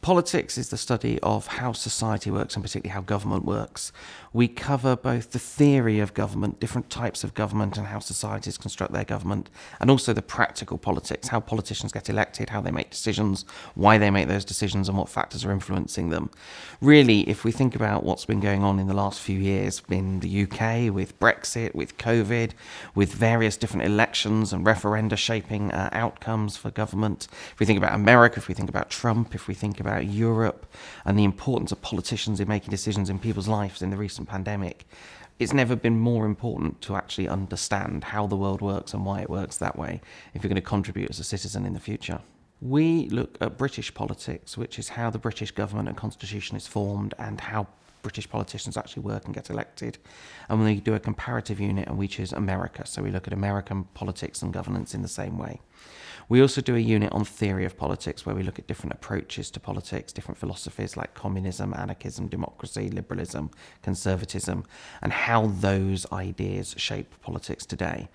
Politics is the study of how society works and particularly how government works. We cover both the theory of government, different types of government and how societies construct their government, and also the practical politics, how politicians get elected, how they make decisions, why they make those decisions and what factors are influencing them. Really, if we think about what's been going on in the last few years in the UK with Brexit, with COVID, with various different elections and referenda shaping outcomes for government, if we think about America, if we think about Trump, if we think about Europe and the importance of politicians in making decisions in people's lives in the recent pandemic, it's never been more important to actually understand how the world works and why it works that way if you're going to contribute as a citizen in the future. We look at British politics, which is how the British government and constitution is formed and how British politicians actually work and get elected. And we do a comparative unit and we choose America. So we look at American politics and governance in the same way. We also do a unit on theory of politics where we look at different approaches to politics, different philosophies like communism, anarchism, democracy, liberalism, conservatism, and how those ideas shape politics today.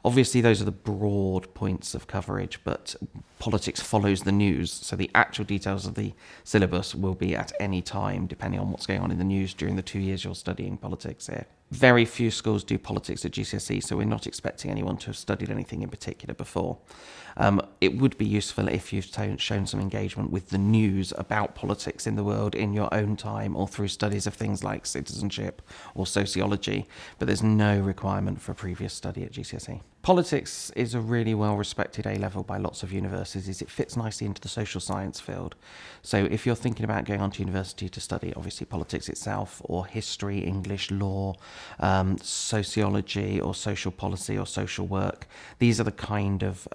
Obviously, those are the broad points of coverage, but politics follows the news, so the actual details of the syllabus will be at any time, depending on what's going on in the news during the 2 years you're studying politics here. Very few schools do politics at GCSE, so we're not expecting anyone to have studied anything in particular before. It would be useful if you've shown some engagement with the news about politics in the world in your own time or through studies of things like citizenship or sociology, but there's no requirement for previous study at GCSE. Politics is a really well-respected A-level by lots of universities. It fits nicely into the social science field. So if you're thinking about going on to university to study, obviously, politics itself, or history, English, law, sociology, or social policy, or social work, these are the kind of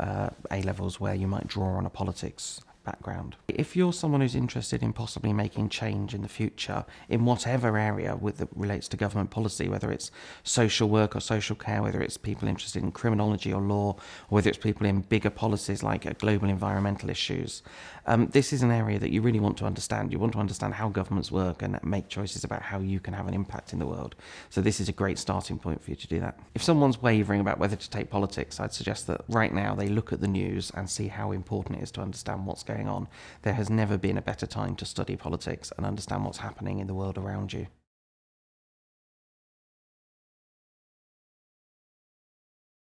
A-levels where you might draw on a politics background. If you're someone who's interested in possibly making change in the future in whatever area that relates to government policy, whether it's social work or social care, whether it's people interested in criminology or law, or whether it's people in bigger policies like global environmental issues, this is an area that you really want to understand. You want to understand how governments work and make choices about how you can have an impact in the world. So this is a great starting point for you to do that. If someone's wavering about whether to take politics, I'd suggest that right now they look at the news and see how important it is to understand what's going on. There has never been a better time to study politics and understand what's happening in the world around you.